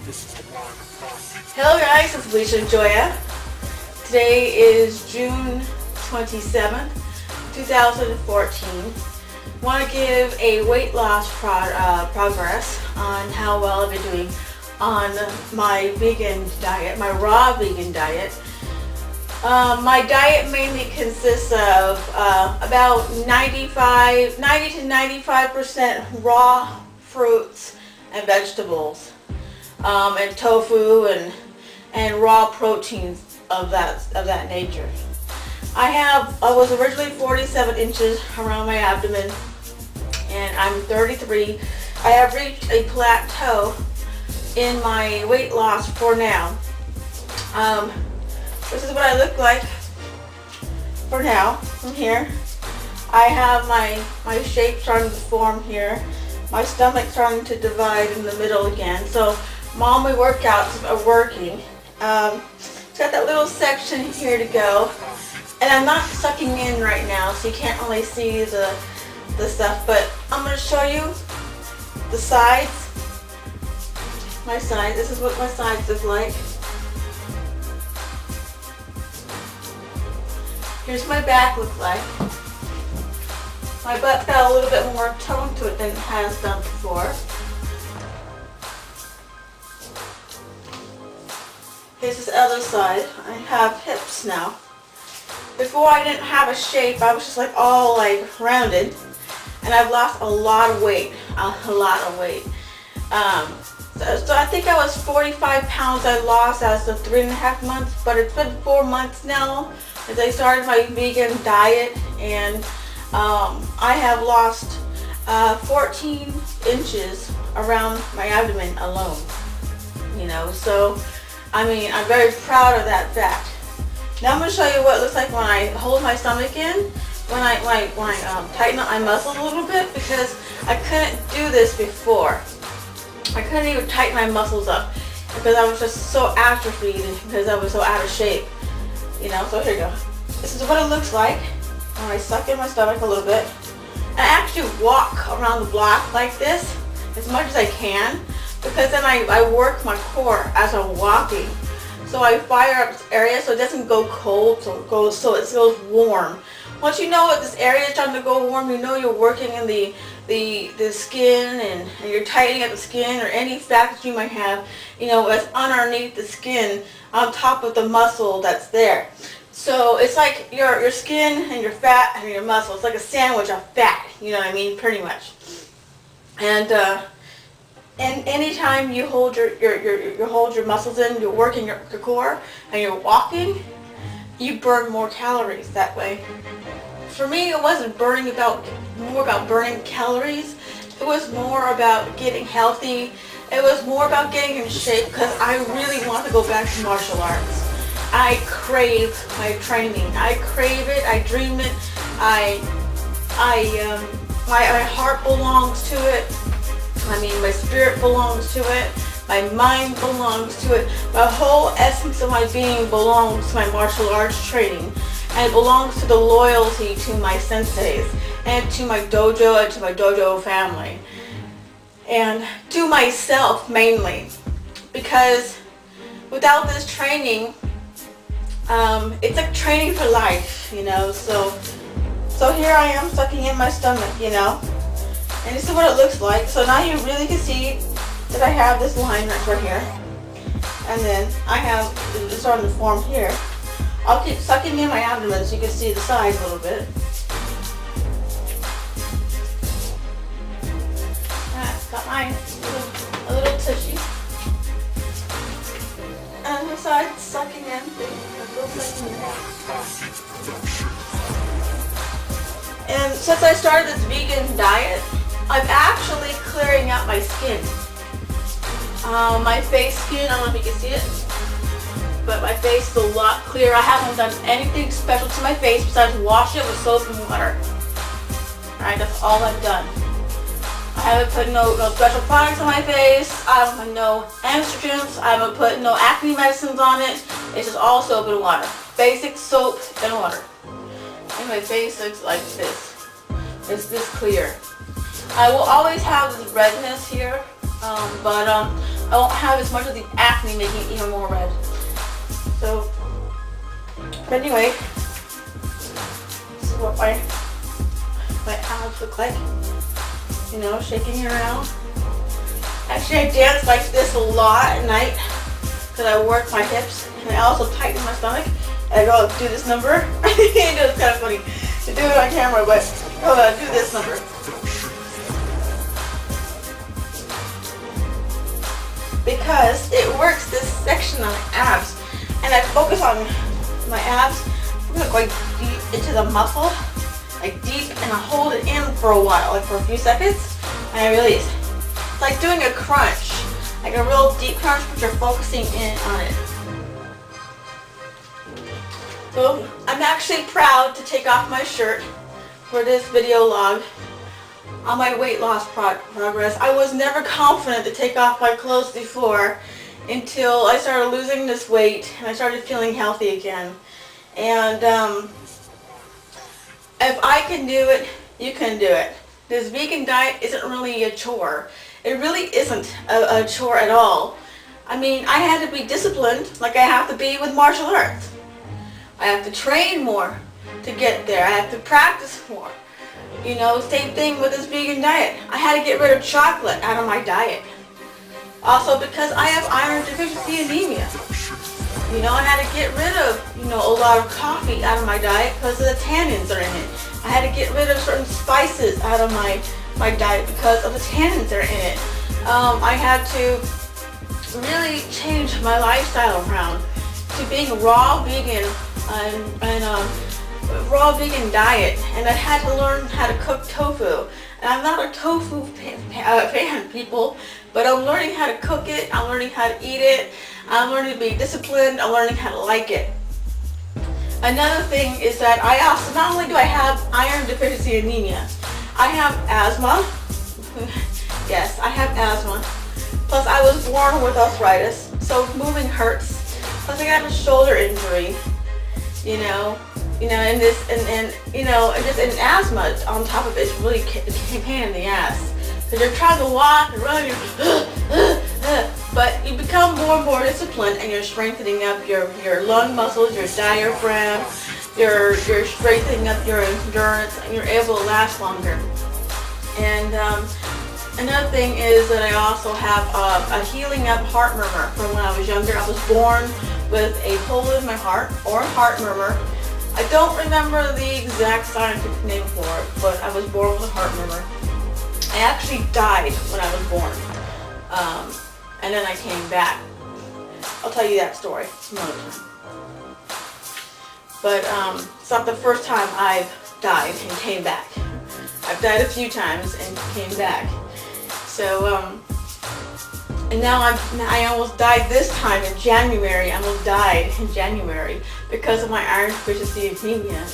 Hello guys, it's Alicia Joya. Today is June 27th, 2014. I want to give a weight loss progress on how well I've been doing on my vegan diet, my raw vegan diet. My diet mainly consists of about 90 to 95% raw fruits and vegetables, and tofu and raw proteins of that nature. I was originally 47 inches around my abdomen, and I'm 33. I have reached a plateau in my weight loss for now. This is what I look like for now from here. I have my shape starting to form here. My stomach starting to divide in the middle again. So all my workouts are working. It's got that little section here to go. And I'm not sucking in right now, so you can't really see the stuff. But I'm going to show you the sides. My sides. This is what my sides look like. Here's my back look like. My butt's got a little bit more tone to it than it has done before. Here's this other side. I have hips now. Before I didn't have a shape. I was just like all like rounded, and I've lost a lot of weight. A lot of weight. So I think I was 45 pounds I lost as of 3.5 months, but it's been 4 months now as I started my vegan diet, and I have lost 14 inches around my abdomen alone. You know, so I mean, I'm very proud of that fact. Now I'm going to show you what it looks like when I hold my stomach in, when I tighten up my muscles a little bit, because I couldn't do this before. I couldn't even tighten my muscles up because I was just so atrophied, because I was so out of shape. You know, so here you go. This is what it looks like when I suck in my stomach a little bit. And I actually walk around the block like this as much as I can, because then I work my core as I'm walking. So I fire up this area so it doesn't go cold, so it goes warm. Once you know what this area is starting to go warm, you know you're working in the skin, and you're tightening up the skin or any fat that you might have, you know, that's underneath the skin on top of the muscle that's there. So it's like your skin and your fat and your muscle. It's like a sandwich of fat, you know what I mean, pretty much. And anytime you hold your muscles in, you're working your core and you're walking, you burn more calories that way. For me, it wasn't more about burning calories. It was more about getting healthy. It was more about getting in shape, because I really want to go back to martial arts. I crave my training. I crave it. I dream it. My heart belongs to it. I mean, my spirit belongs to it. My mind belongs to it. The whole essence of my being belongs to my martial arts training. And it belongs to the loyalty to my senseis, and to my dojo, and to my dojo family. And to myself mainly. Because without this training, it's like training for life, you know. So here I am sucking in my stomach, you know. And this is what it looks like. So now you really can see that I have this line right here. And then I have it starting to form here. I'll keep sucking in my abdomen so you can see the sides a little bit. Got mine a little tushy. And the sides sucking in. And since I started this vegan diet, I'm actually clearing out my skin. My face skin, I don't know if you can see it, but my face is a lot clearer. I haven't done anything special to my face besides wash it with soap and water. Alright, that's all I've done. I haven't put no special products on my face. I haven't put no estrogens. I haven't put no acne medicines on it. It's just all soap and water. Basic soap and water. And my face looks like this. It's this clear. I will always have this redness here, but I won't have as much of the acne making it even more red. So, but anyway, this is what my abs look like. You know, shaking around. Actually, I dance like this a lot at night because I work my hips, and I also tighten my stomach. And I go do this number. It's kind of funny to do it on camera, but I'll do this number. Because it works this section on my abs, and I focus on my abs. I'm gonna go deep into the muscle, like deep, and I hold it in for a while, like for a few seconds, and I release. It's like doing a crunch, like a real deep crunch, but you're focusing in on it. So I'm actually proud to take off my shirt for this video log on my weight loss progress. I was never confident to take off my clothes before until I started losing this weight and I started feeling healthy again. And if I can do it, you can do it. This vegan diet isn't really a chore. It really isn't a chore at all. I mean, I had to be disciplined like I have to be with martial arts. I have to train more to get there. I have to practice more. You know, same thing with this vegan diet. I had to get rid of chocolate out of my diet. Also because I have iron deficiency anemia. You know, I had to get rid of, you know, a lot of coffee out of my diet because of the tannins that are in it. I had to get rid of certain spices out of my diet because of the tannins that are in it. I had to really change my lifestyle around to being raw vegan and raw vegan diet, and I had to learn how to cook tofu. And I'm not a tofu fan, people, but I'm learning how to cook it, I'm learning how to eat it, I'm learning to be disciplined, I'm learning how to like it. Another thing is that I also, not only do I have iron deficiency anemia, I have asthma. Yes, I have asthma. Plus I was born with arthritis, so moving hurts. Plus I got a shoulder injury, you know, and this, and you know, and just an asthma on top of it is really a pain in the ass. Because you're trying to walk and run, but you become more and more disciplined, and you're strengthening up your lung muscles, your diaphragm, you're strengthening up your endurance, and you're able to last longer. And another thing is that I also have a healing up heart murmur from when I was younger. I was born with a hole in my heart, or a heart murmur. I don't remember the exact scientific name for it, but I was born with a heart murmur. I actually died when I was born, and then I came back. I'll tell you that story another time. But it's not the first time I've died and came back. I've died a few times and came back. So, and now I almost died this time in January. I almost died in January because of my iron deficiency anemia.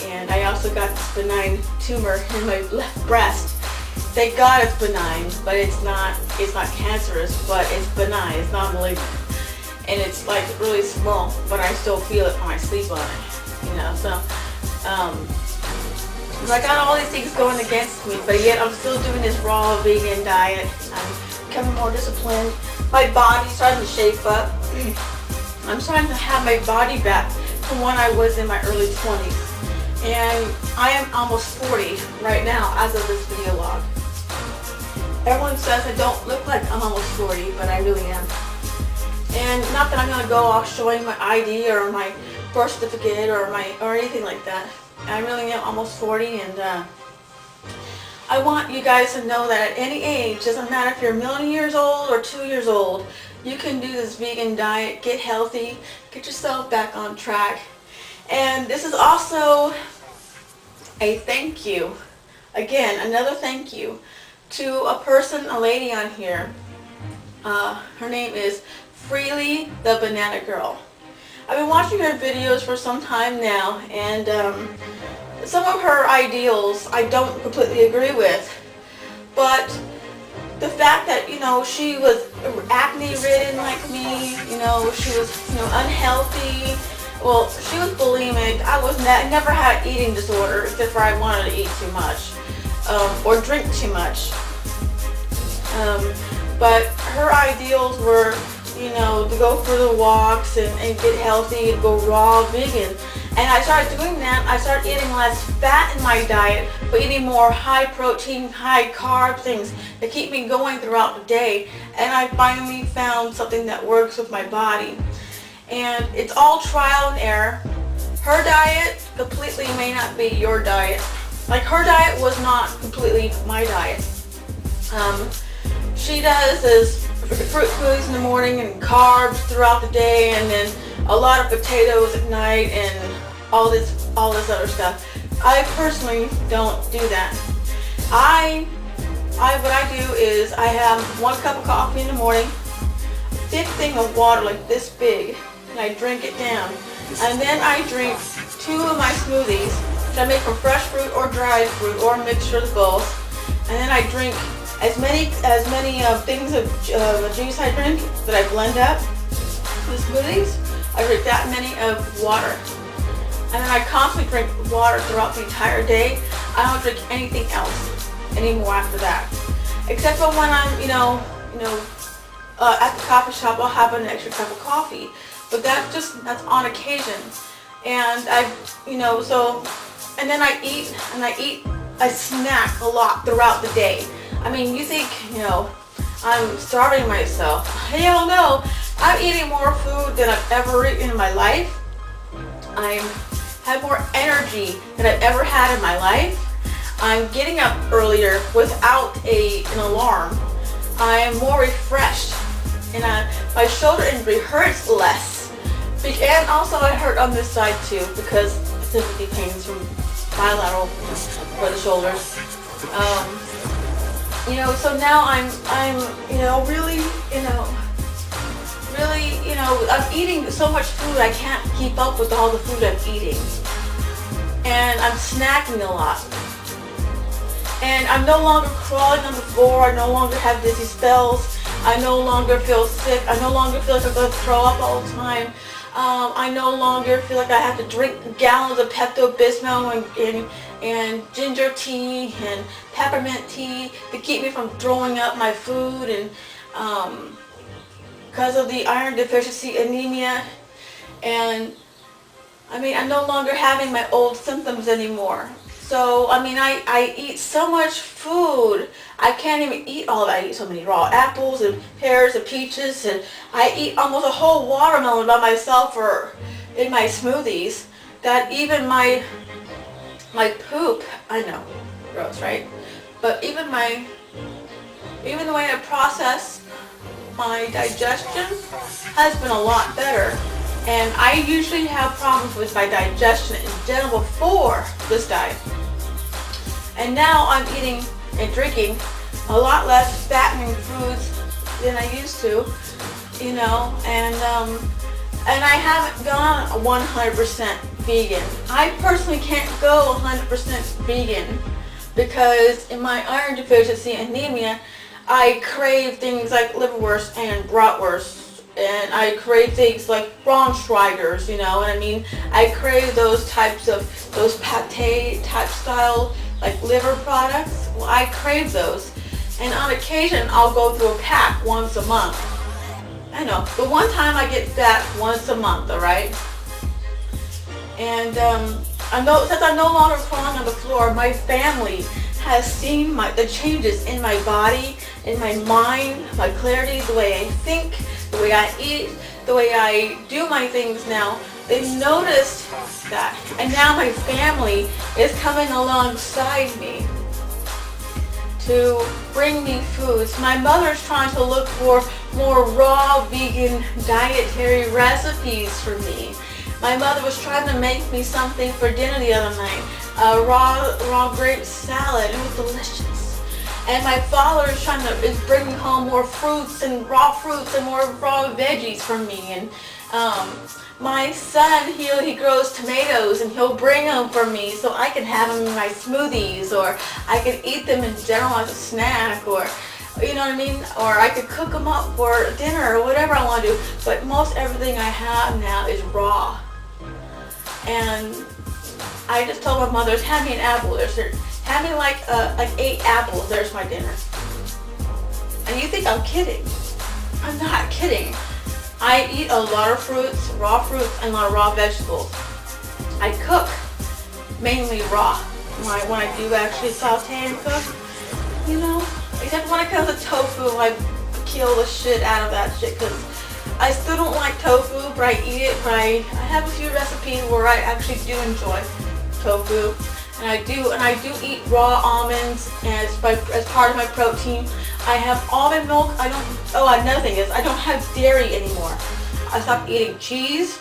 And I also got this benign tumor in my left breast. Thank God it's benign, but it's not cancerous, but it's benign, it's not malignant. And it's like really small, but I still feel it when I sleep on it, you know, so, I got all these things going against me, but yet I'm still doing this raw vegan diet. I'm becoming more disciplined. My body's starting to shape up. I'm starting to have my body back from when I was in my early 20s. And I am almost 40 right now as of this video log. Everyone says I don't look like I'm almost 40, but I really am. And not that I'm going to go off showing my ID or my birth certificate or anything like that. I really am almost 40, and I want you guys to know that at any age, doesn't matter if you're a million years old or 2 years old, you can do this vegan diet, get healthy, get yourself back on track. And this is also a thank you, again, another thank you to a lady on here. Her name is Freely the Banana Girl. I've been watching her videos for some time now, and some of her ideals I don't completely agree with, but the fact that, you know, she was acne ridden like me, you know, she was, you know, unhealthy, well, she was bulimic. I never had an eating disorder, except for I wanted to eat too much, or drink too much, but her ideals were, you know, to go for the walks and get healthy and go raw vegan. And I started doing that. I started eating less fat in my diet, but eating more high protein, high carb things that keep me going throughout the day. And I finally found something that works with my body. And it's all trial and error. Her diet completely may not be your diet. Like, her diet was not completely my diet. She does is fruit smoothies in the morning and carbs throughout the day, and then a lot of potatoes at night and all this other stuff. I personally don't do that. What I do is I have 1 cup of coffee in the morning, a big thing of water like this big, and I drink it down. And then I drink 2 of my smoothies that I make from fresh fruit or dried fruit or a mixture of both. And then I drink as many things of juice I drink that I blend up, the smoothies. I drink that many of water. And then I constantly drink water throughout the entire day. I don't drink anything else anymore after that. Except for when I'm, at the coffee shop, I'll have an extra cup of coffee. But that's on occasion. And and then I snack a lot throughout the day. I mean, you think, I'm starving myself. Hell no. I'm eating more food than I've ever eaten in my life. I have more energy than I've ever had in my life. I'm getting up earlier without an alarm. I'm more refreshed. And my shoulder injury hurts less. And also I hurt on this side too, because sympathy pains from bilateral for the shoulders. So now I'm I'm eating so much food I can't keep up with all the food I'm eating. And I'm snacking a lot. And I'm no longer crawling on the floor. I no longer have dizzy spells. I no longer feel sick. I no longer feel like I'm going to throw up all the time. I no longer feel like I have to drink gallons of Pepto-Bismol and ginger tea and peppermint tea to keep me from throwing up my food, and because of the iron deficiency anemia. And I'm no longer having my old symptoms anymore. So I eat so much food, I can't even eat all of it. I eat so many raw apples and pears and peaches, and I eat almost a whole watermelon by myself or in my smoothies, that even my poop, I know, gross, right? But even the way I process my digestion has been a lot better. And I usually have problems with my digestion in general before this diet. And now I'm eating and drinking a lot less fattening foods than I used to, and I haven't gone 100% vegan. I personally can't go 100% vegan because in my iron deficiency anemia, I crave things like liverwurst and bratwurst. And I crave things like Braunschweigers, I crave those pate type style, like liver products. Well, I crave those. And on occasion, I'll go through a pack once a month. I know, but one time I get that once a month, alright? And since I'm no longer crawling on the floor, my family has seen the changes in my body, in my mind, my clarity, the way I think, the way I eat, the way I do my things now. They've noticed that. And now my family is coming alongside me to bring me foods. My mother's trying to look for more raw vegan dietary recipes for me. My mother was trying to make me something for dinner the other night. A raw grape salad. It was delicious. And my father is bringing home more fruits and more raw veggies for me. And my son, he grows tomatoes and he'll bring them for me so I can have them in my smoothies, or I can eat them in general as a snack, or or I could cook them up for dinner or whatever I want to do. But most everything I have now is raw. And I just told my mother, hand me an apple. Hand me like 8 apples. There's my dinner. And you think I'm kidding. I'm not kidding. I eat a lot of fruits, and a lot of raw vegetables. I cook mainly raw. When I do actually saute and cook, you know, except when it comes to tofu, I kill the shit out of that shit because I still don't like tofu, but I eat it. But I have a few recipes where I actually do enjoy tofu, and I do eat raw almonds as part of my protein. I have almond milk. Another thing is I don't have dairy anymore. I stopped eating cheese,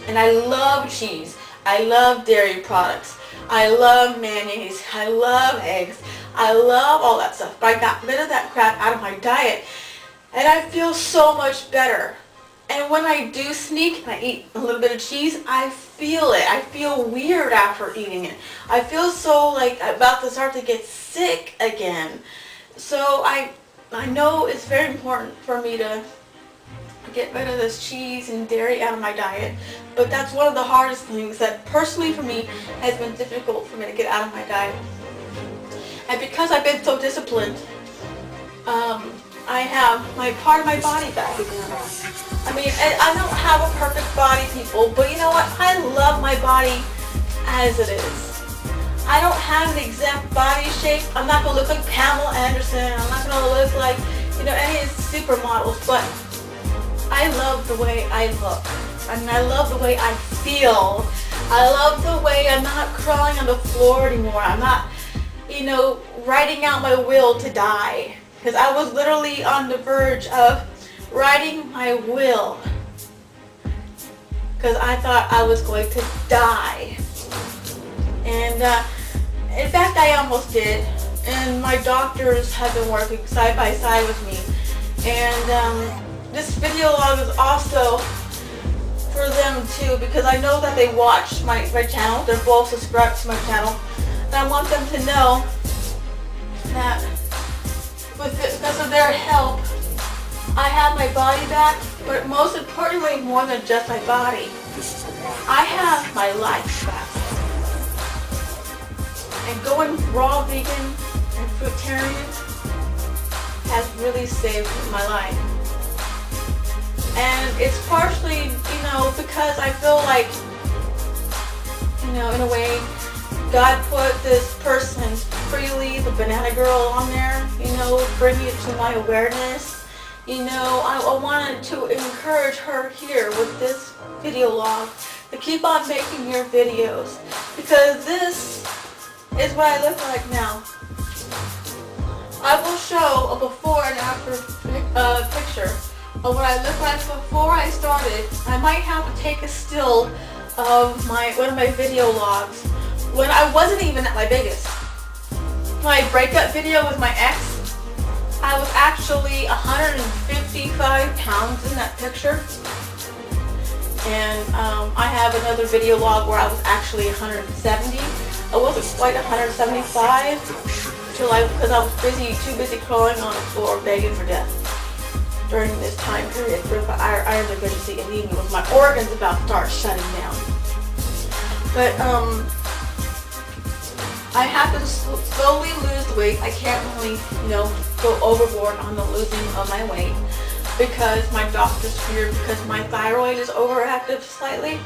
and I love cheese. I love dairy products. I love mayonnaise. I love eggs. I love all that stuff. But I got rid of that crap out of my diet, and I feel so much better. And when I do sneak and I eat a little bit of cheese, I feel it. I feel weird after eating it. I feel so like about to start to get sick again. So I know it's very important for me to get rid of this cheese and dairy out of my diet, but that's one of the hardest things that personally for me has been difficult for me to get out of my diet. And because I've been so disciplined, I have my part of my body back again. I mean, I don't have a perfect body, people, but you know what? I love my body as it is. I don't have the exact body shape. I'm not going to look like Pamela Anderson. I'm not going to look like, any of these supermodels, but I love the way I look. I mean, I love the way I feel. I love the way I'm not crawling on the floor anymore. I'm not, writing out my will to die. Because I was literally on the verge of writing my will. Because I thought I was going to die. And in fact, I almost did. And my doctors have been working side by side with me. And this video log is also for them too, because I know that they watch my channel. They're both subscribed to my channel. And I want them to know that because of their help, I have my body back, but most importantly, more than just my body, I have my life back. And going raw vegan and fruitarian has really saved my life. And it's partially, because I feel like, in a way, God put this person, Freely, the banana girl, on there, bringing it to my awareness. I wanted to encourage her here with this video log to keep on making your videos, because this is what I look like now. I will show a before and after picture of what I looked like before I started. I might have to take a still of one of my video logs when I wasn't even at my biggest. My breakup video with my ex, I was actually 155 pounds in that picture. And I have another video log where I was actually 170. I wasn't quite 175 because I was too busy crawling on the floor begging for death during this time period with Iron Deficiency Anemia, with my organs about to start shutting down. But I have to slowly lose the weight. I can't really, go overboard on the losing of my weight because my doctor's feared, because my thyroid is overactive slightly,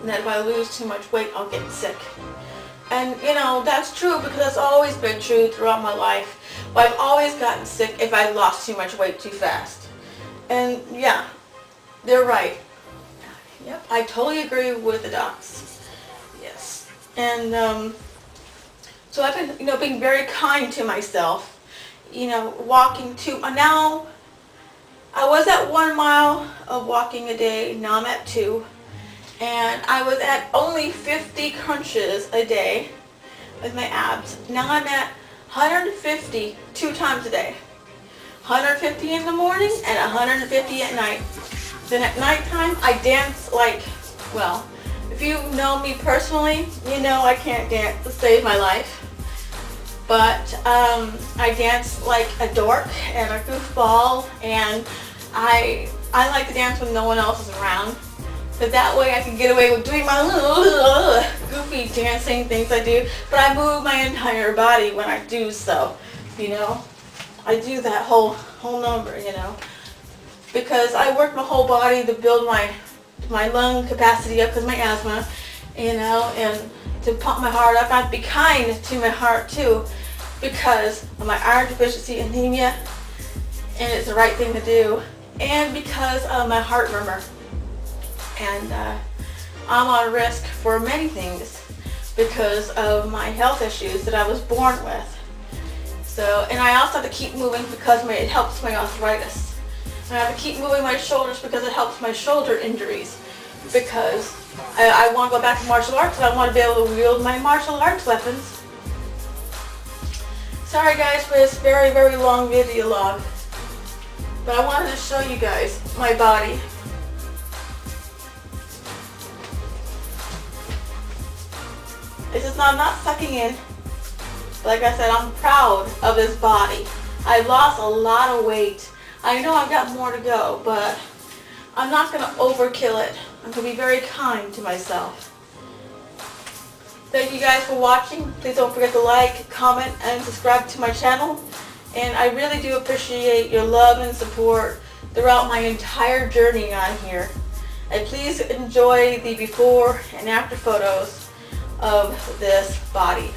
and that if I lose too much weight, I'll get sick. And, that's true because that's always been true throughout my life. But I've always gotten sick if I lost too much weight too fast. And, yeah, they're right. Yep, I totally agree with the docs. Yes. And, so I've been, being very kind to myself, walking now, I was at 1 mile of walking a day, now I'm at 2. And I was at only 50 crunches a day with my abs. Now I'm at 150 2 times a day. 150 in the morning and 150 at night. Then at nighttime, I dance like, well, if you know me personally, I can't dance to save my life. But I dance like a dork and a goofball, and I like to dance when no one else is around. But that way I can get away with doing my little goofy dancing things I do. But I move my entire body when I do so, I do that whole number, because I worked my whole body to build my lung capacity up because of my asthma, you know, and to pump my heart up. I have to be kind to my heart too because of my iron deficiency anemia, and it's the right thing to do, and because of my heart murmur. And I'm on risk for many things because of my health issues that I was born with. So, and I also have to keep moving because it helps my arthritis. And I have to keep moving my shoulders because it helps my shoulder injuries. Because I want to go back to martial arts and I want to be able to wield my martial arts weapons. Sorry guys for this very, very long video log. But I wanted to show you guys my body. This is not sucking in. Like I said, I'm proud of this body. I've lost a lot of weight. I know I've got more to go, but I'm not going to overkill it. I'm going to be very kind to myself. Thank you guys for watching. Please don't forget to like, comment, and subscribe to my channel. And I really do appreciate your love and support throughout my entire journey on here. And please enjoy the before and after photos of this body.